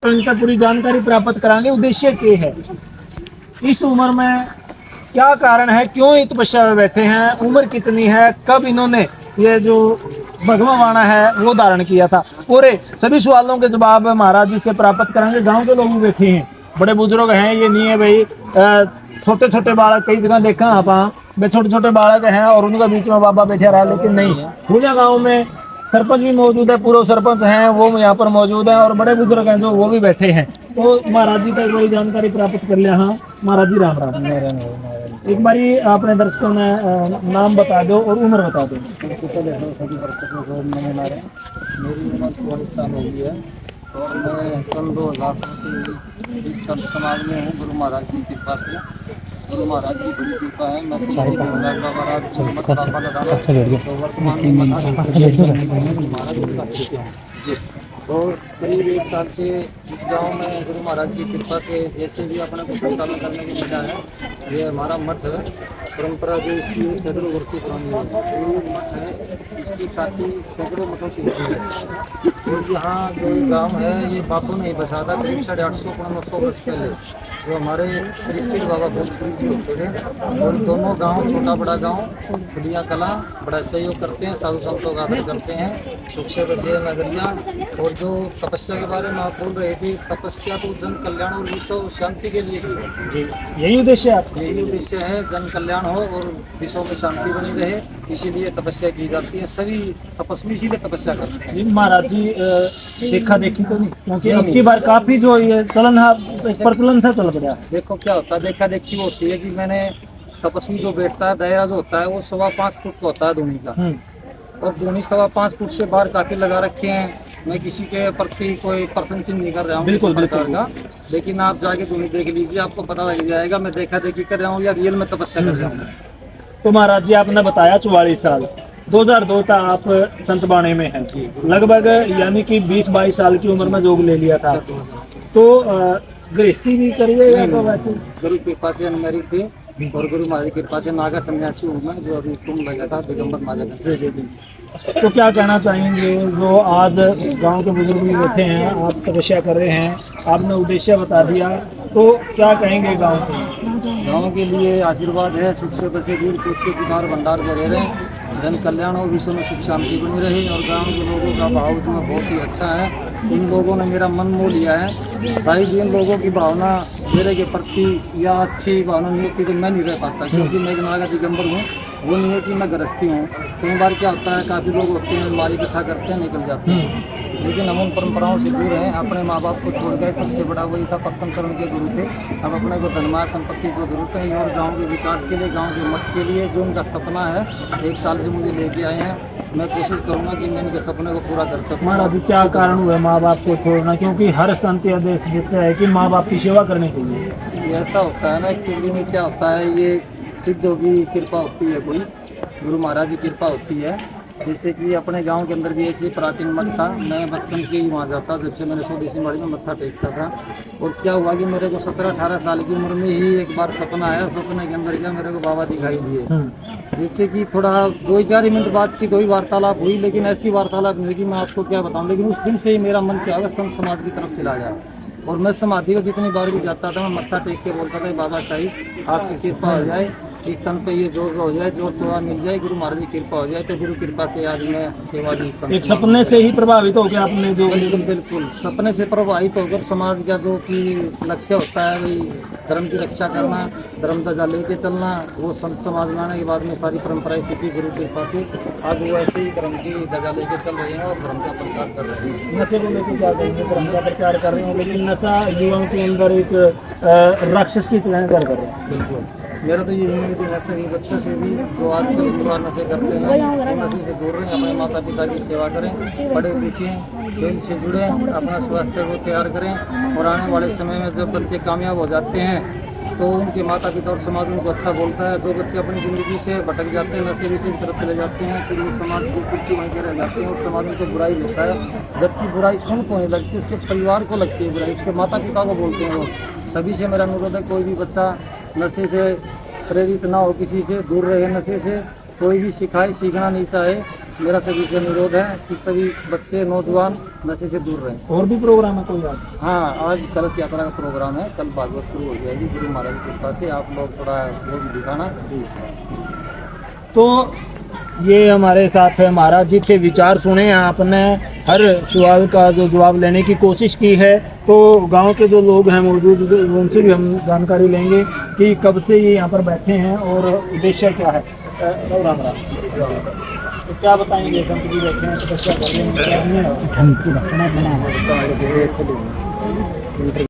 तो इनसे पूरी जानकारी प्राप्त कराएंगे। उद्देश्य क्या है, इस उम्र में क्या कारण है, क्यों ये तपस्या में बैठे हैं, उम्र कितनी है, कब इन्होंने ये जो भगवा वाणा है वो धारण किया था। पूरे सभी सवालों के जवाब महाराज जी से प्राप्त करेंगे। गांव के लोग भी बैठे हैं, बड़े बुजुर्ग हैं, ये नहीं है भाई छोटे छोटे बालक, कई जगह देखा आप छोटे छोटे बालक हैं और उनका बीच में बाबा बैठा रहा, लेकिन नहीं, पूजा गाँव में सरपंच भी मौजूद है, पूर्व सरपंच हैं वो यहाँ पर मौजूद हैं और बड़े बुजुर्ग हैं जो वो भी बैठे हैं। तो महाराज जी तक वही जानकारी प्राप्त कर लिया। हाँ महाराज जी, राम राम। एक बारी अपने दर्शकों में नाम बता दो और उम्र बता दो। सबसे पहले सभी दर्शकों को नमस्कार। मेरी उम्र 44 साल हो गई है और मैं सन 2000 से इस संत समाज में हूँ। गुरु महाराज की कृपा से, गुरु महाराज की बड़ी कृपा है। मैं इसी के तो वर्तमान में महाराज उनका शिष्य हूँ। और करीब 1 साल से इस गांव में गुरु महाराज की कृपा से जैसे भी अपने को संचालन करने को मिला है। ये हमारा मठ परंपरा जो इसकी सैकड़ों वर्षों पुरानी है, मठ है, इसकी ख्याति सैकड़ों मतों से होती है। और यहाँ जो गांव है ये बापू ने बसा था करीब 850-900 वर्ष पहले, जो हमारे श्री श्री बाबा भोजपुरी जी होते थे। और दोनों गांव, छोटा बड़ा गांव, खुलिया कला बड़ा सहयोग करते हैं, साधु संतों का आदर करते हैं, सुख से बसे नगरिया। और जो तपस्या के बारे में आप बोल रहे थे, तपस्या तो जन कल्याण और विश्व शांति के लिए की है जी, यही उद्देश्य है, यही उद्देश्य है, जन कल्याण हो और विश्व में शांति बनी रहे, इसीलिए तपस्या की जाती है। सभी तपस्वी इसीलिए तपस्या करते हैं। महाराज जी देखा देखी तो नहीं, क्योंकि अब की बार काफी जो ये चलन प्रचलन से चल गया। देखो क्या होता है, देखा देखी वो होती है कि मैंने तपस्वी जो बैठता है, दया जो होता है वो 5.25 फुट का होता है दूनी का, और दूनी 5.25 फुट से बाहर काफी लगा रखे हैं। मैं किसी के प्रति कोई प्रशंसा नहीं कर रहा हूँ बिल्कुल प्रकार का, लेकिन आप जाके दूनी देख लीजिए, आपको पता लग जाएगा मैं देखा देखी कर रहा हूँ या रियल में तपस्या कर रहा हूँ। तो महाराज जी आपने बताया 44 साल, 2002 तक आप संत बाणे में हैं, लगभग यानी कि 20-22 साल की उम्र में जोग ले लिया था। तो गृहस्थी भी करिए या तो वैसे? गुरु कृपा से मेरी थी और गुरु महाराज की कृपा से नागा सन्यासी हूँ मैं, जो अभी कुंभ लगा था दिगंबर महाराज। तो क्या कहना चाहेंगे, जो आज गांव के बुजुर्ग भी बैठे हैं, आप तपस्या कर रहे हैं, आपने उद्देश्य बता दिया, तो क्या कहेंगे गांव के? गाँव के लिए आशीर्वाद है, सुख से बसे दूर के किनार भंडार को रह रहे, जन कल्याण और विश्व में सुख शांति बनी रहे। और गांव के लोगों का भाव जो बहुत ही अच्छा है, इन लोगों ने मेरा मन मोह लिया है। शायद इन लोगों की भावना मेरे के प्रति या अच्छी भावना नहीं होती तो मैं नहीं रह पाता, क्योंकि मैं नागा दिगंबर हूँ, वो नहीं है कि मैं गृहस्थी हूँ। कई बार क्या होता है, काफ़ी लोग होते हैं हमारी कथा करते हैं निकल जाते हैं, लेकिन हम उन परंपराओं से दूर हैं। अपने माँ बाप को छोड़ गए, सबसे बड़ा वही था, पत्तन करण के गुरु थे। अब अपने को धनमार्ग संपत्ति को जरूरत है और गांव के विकास के लिए, गांव के मत के लिए जो उनका सपना है 1 साल से मुझे लेके आए हैं, मैं कोशिश करूँगा कि मैं इनके सपने को पूरा कर सकूँ। महाराज जी क्या कारण हुआ माँ बाप को छोड़ना? क्योंकि हर संत आदेश देता है कि माँ बाप की सेवा करनी चाहिए। ऐसा होता है ना, एक्चुअली में क्या होता है, ये सिद्धों की कृपा होती है, कोई गुरु महाराज की कृपा होती है। जैसे कि अपने गांव के अंदर भी ऐसे प्राचीन मठ था, मैं बचपन से ही वहाँ जाता, जब से मैंने स्वदेशी बाड़ी में मत्था टेकता था। और क्या हुआ कि मेरे को 17-18 साल की उम्र में ही एक बार सपना आया, सपने के अंदर क्या मेरे को बाबा दिखाई दिए। जैसे कि थोड़ा 2-4 मिनट बाद की कोई वार्तालाप हुई, लेकिन ऐसी वार्तालाप नहीं कि मैं आपको क्या बताऊँ। लेकिन उस दिन से ही मेरा मन क्या हुआ, संत समाज की तरफ चला गया और मैं समाधि को जितनी बार भी जाता था, मैं मत्था टेक के बोलता था, बाबा साहिब आपकी कृपा हो जाए, एक तन पे ये जोर हो जाए, जोर सेवा मिल जाए, गुरु महाराज की कृपा हो जाए। तो गुरु कृपा से आज मैं सेवा जी एक सपने से ही प्रभावित हो गया आपने जो? बिल्कुल सपने से प्रभावित होकर समाज का जो कि लक्ष्य होता है वही धर्म की रक्षा करना, धर्म ध्वजा लेके चलना, वो संत समाज लाने के बाद में सारी परंपराएं सीखी गुरु कृपा से। आज वो ऐसे ही धर्म की ध्वजा लेके चल रहे हैं और धर्म का प्रचार कर रहे हैं। नशे को लेकर क्या करेंगे? धर्म का प्रचार कर रहे हैं, लेकिन नशा युवाओं के अंदर एक राक्षस की तरह कर रहे हैं। बिल्कुल मेरा तो ये है कि नशे ही बच्चों से भी जो आजकल युवा नशे करते हैं, नशे से दूर रहें, अपने माता पिता की सेवा करें, पढ़े लिखें, खेल से जुड़ें, अपना स्वास्थ्य को तैयार करें। और आने वाले समय में जब बच्चे कामयाब हो जाते हैं तो उनके माता पिता और समाज उनको अच्छा बोलता है। जो बच्चे अपनी ज़िंदगी से भटक जाते हैं, नशे विषय की तरफ चले जाते हैं, फिर वो समाज की कुर्सी वहीं के रह जाते हैं और समाज में तो बुराई होता है। जबकि बुराई उनको नहीं लगती, उसके परिवार को लगती है बुराई, उसके माता पिता को बोलते हैं वो। सभी से मेरा अनुरोध है, कोई भी बच्चा नशे से प्रेरित ना हो, किसी से दूर रहे, नशे से कोई भी सीखना नहीं चाहे मेरा सभी से अनुरोध है कि सभी बच्चे नौजवान नशे से दूर रहें। और भी प्रोग्राम है कोई आज? हाँ, आज कलश यात्रा का प्रोग्राम है, कल भागवत शुरू हो जाएगी गुरु महाराज की कृपा से। आप लोग थोड़ा वो भी दिखाना। तो ये हमारे साथ है महाराज जी के विचार सुने आपने, हर सवाल का जो जवाब लेने की कोशिश की है। तो गांव के जो लोग हैं मौजूद, उनसे भी हम जानकारी लेंगे कि कब से ये यहाँ पर बैठे हैं और उद्देश्य क्या है। राम राम। तो क्या बताएंगे, संत जी बैठे हैं तपस्या कर रहे हैं, क्या नहीं है?